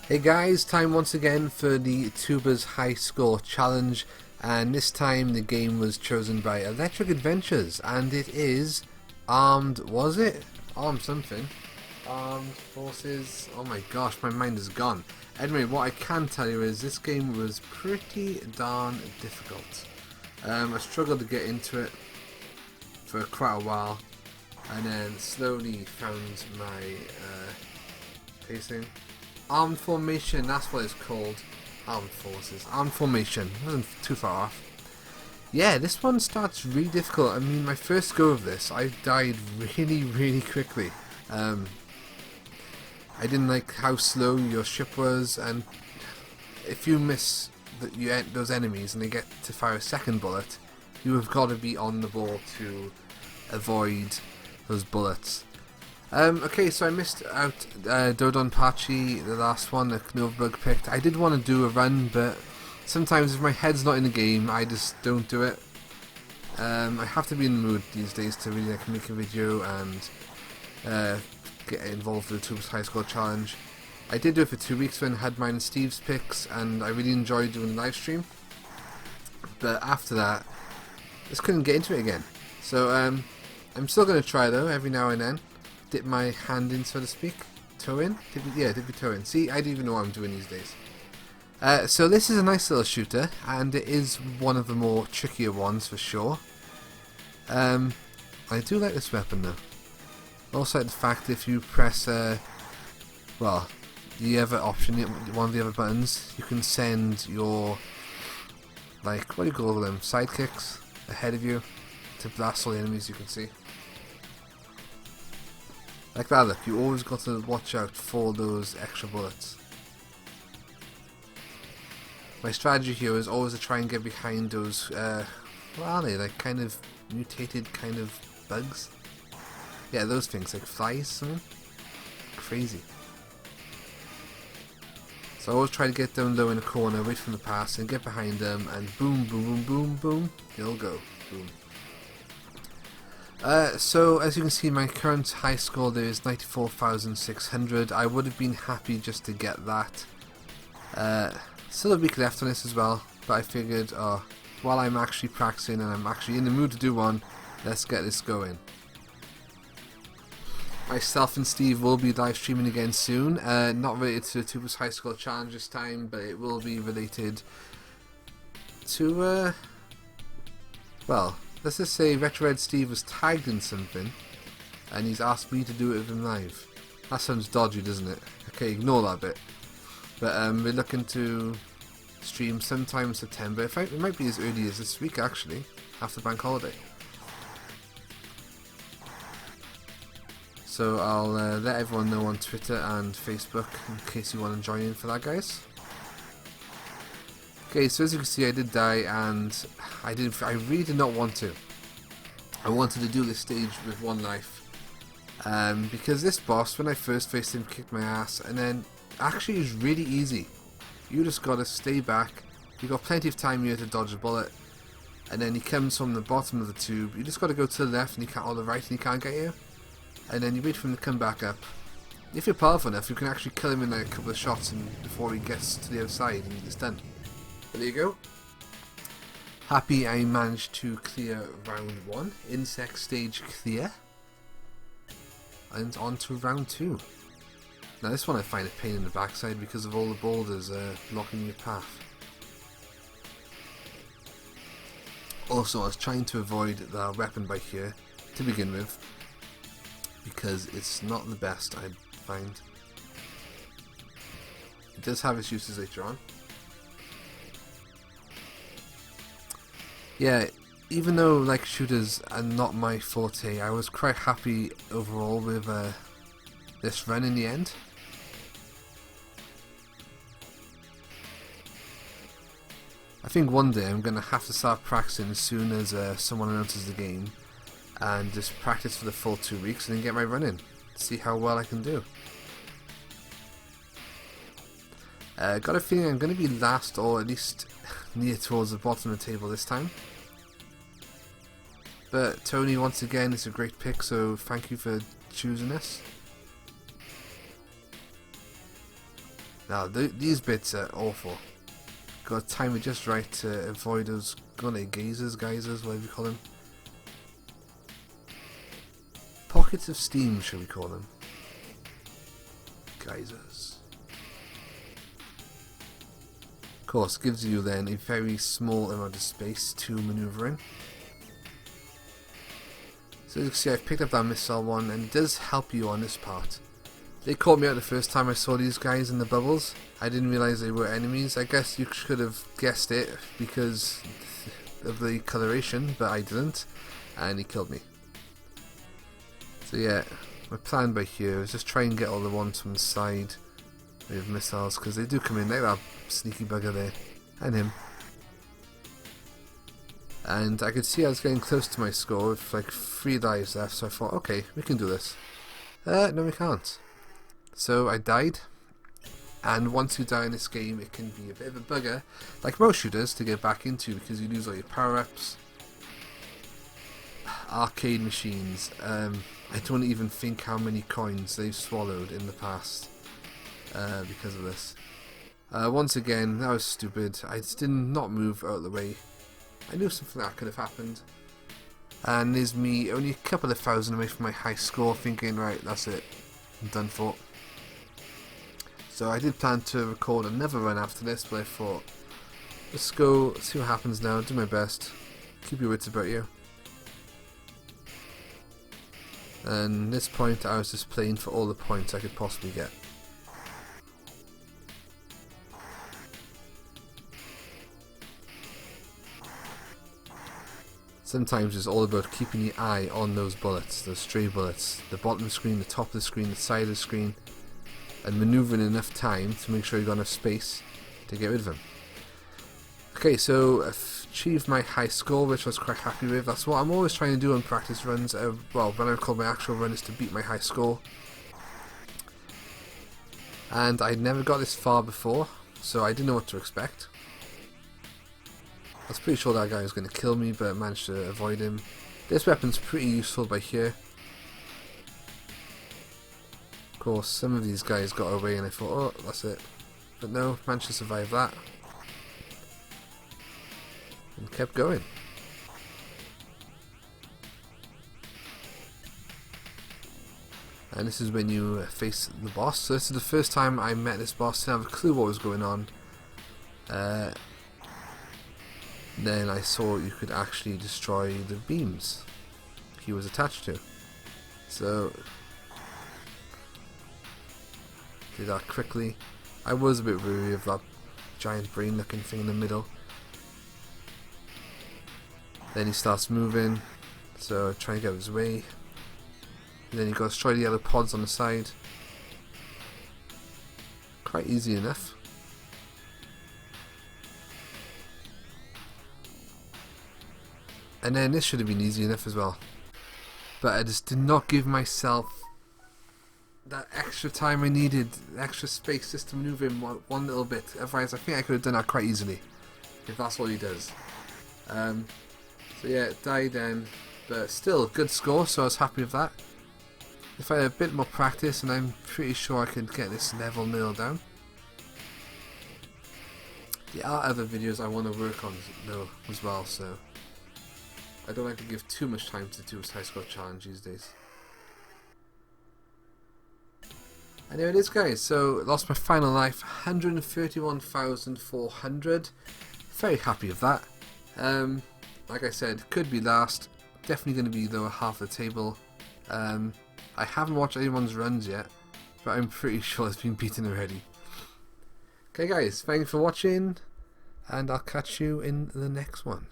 Hey guys, time once again for the Tubers High Score Challenge, and this time the game was chosen by Electric Adventures, and it is Armed, was it? Armed something. Armed Forces, oh my gosh, my mind is gone. Anyway, what I can tell you is this game was pretty darn difficult. I struggled to get into it for quite a while, and then slowly found my pacing. Armed Formation, that's what it's called. Armed Forces. Armed Formation. Wasn't too far off. Yeah, this one starts really difficult. I mean, my first go of this, I died really quickly. I didn't like how slow your ship was, and if you miss those enemies and they get to fire a second bullet, you have got to be on the ball to avoid those bullets. Okay, so I missed out Dodon Pachi, the last one that Novbug picked. I did want to do a run, but sometimes if my head's not in the game, I just don't do it. I have to be in the mood these days to really make a video and get involved with the Tubers High Score Challenge. I did do it for 2 weeks when I had mine and Steve's picks, and I really enjoyed doing the live stream. But after that, I just couldn't get into it again. So I'm still going to try though, every now and then. Dip my hand in, so to speak. Toe in? Dip your toe in. See, I don't even know what I'm doing these days. So this is a nice little shooter, and it is one of the more trickier ones for sure. I do like this weapon though. Also like the fact if you press, well, the other option, one of the other buttons, you can send your, like, what do you call them, sidekicks ahead of you to blast all the enemies you can see. Like that, look, you always got to watch out for those extra bullets. My strategy here is always to try and get behind those, what are they, like kind of mutated kind of bugs? Yeah, those things, like flies, something? Crazy. So I always try to get down low in a corner, wait for them to pass, and get behind them, and boom, boom, boom, boom, boom, they'll go. Boom. So as you can see, my current high score there is 94,600. I would have been happy just to get that. Still a week left on this as well, but I figured while I'm actually practicing and I'm actually in the mood to do one, let's get this going. Myself and Steve will be live streaming again soon, not related to the Tubers High Score Challenge this time, but it will be related to, well, let's just say Retro Red Steve was tagged in something, and he's asked me to do it with him live. That sounds dodgy, doesn't it? Okay, ignore that bit. But we're looking to stream sometime in September. It might be as early as this week, actually, after bank holiday. So I'll let everyone know on Twitter and Facebook in case you want to join in for that, guys. Okay, so as you can see, I did die, and I really did not want to. I wanted to do this stage with one life, because this boss, when I first faced him, kicked my ass, and then actually is really easy. You just gotta stay back. You got plenty of time here to dodge a bullet, and then he comes from the bottom of the tube. You just gotta go to the left, and he can't, or the right, and he can't get you. And then you wait for him to come back up. If you're powerful enough, you can actually kill him in like a couple of shots, and before he gets to the other side, and he's done. There you go. Happy I managed to clear round 1. Insect stage clear. And on to round 2. Now this one I find a pain in the backside because of all the boulders blocking your path. Also, I was trying to avoid the weapon bike here to begin with, because it's not the best, I find. It does have its uses later on. Yeah, even though like shooters are not my forte, I was quite happy overall with this run in the end. I think one day I'm going to have to start practicing as soon as someone announces the game, and just practice for the full 2 weeks and then get my run in. See how well I can do. Got a feeling I'm going to be last, or at least near towards the bottom of the table this time. But Tony, once again, is a great pick, so thank you for choosing us. Now these bits are awful. Got to time it just right to avoid those geysers, whatever you call them. Pockets of steam, shall we call them? Geysers. Of course, gives you then a very small amount of space to maneuver in. So as you can see, I've picked up that missile one, and it does help you on this part. They caught me out the first time I saw these guys in the bubbles. I didn't realise they were enemies. I guess you could have guessed it because of the coloration, but I didn't, and he killed me. So yeah, my plan by here is just try and get all the ones from the side with missiles, because they do come in, like that sneaky bugger there, and him. And I could see I was getting close to my score with like 3 lives left, so I thought, okay, we can do this. No, we can't. So I died, and once you die in this game, it can be a bit of a bugger, like most shooters, to get back into, because you lose all your power-ups. Arcade machines, I don't even think how many coins they've swallowed in the past because of this. Once again, that was stupid. I just did not move out of the way. I knew something like that could have happened. And there's me only a couple of thousand away from my high score, thinking, right, that's it, I'm done for. So I did plan to record another run after this, but I thought, let's go see what happens now, do my best, keep your wits about you. And at this point I was just playing for all the points I could possibly get. Sometimes it's all about keeping your eye on those bullets, those stray bullets, the bottom of the screen, the top of the screen, the side of the screen, and manoeuvring enough time to make sure you've got enough space to get rid of them. Okay, so I've achieved my high score, which I was quite happy with. That's what I'm always trying to do on practice runs. Well, when I record my actual run is to beat my high score. And I'd never got this far before, so I didn't know what to expect. I was pretty sure that guy was going to kill me, but I managed to avoid him. This weapon's pretty useful by here. Of course, some of these guys got away and I thought, oh, that's it. But no, managed to survive that. And kept going. And this is when you face the boss. So this is the first time I met this boss. I didn't have a clue what was going on. Then I saw you could actually destroy the beams he was attached to. So did that quickly. I was a bit weary of that giant brain looking thing in the middle. Then he starts moving, so try and get out of his way. And then you got to destroy the other pods on the side. Quite easy enough. And then this should have been easy enough as well. But I just did not give myself that extra time I needed, extra space just to maneuver in one little bit. Otherwise I think I could have done that quite easily, if that's all he does. So yeah, died then, but still good score, so I was happy with that. If I had a bit more practice, and I'm pretty sure I could get this level nailed down. There are other videos I want to work on though as well, so I don't like to give too much time to do a high score challenge these days. And there it is, guys. So lost my final life, 131,400. Very happy with that. Like I said, could be last. Definitely going to be lower half of the table. I haven't watched anyone's runs yet, but I'm pretty sure it's been beaten already. Okay guys, thanks for watching, and I'll catch you in the next one.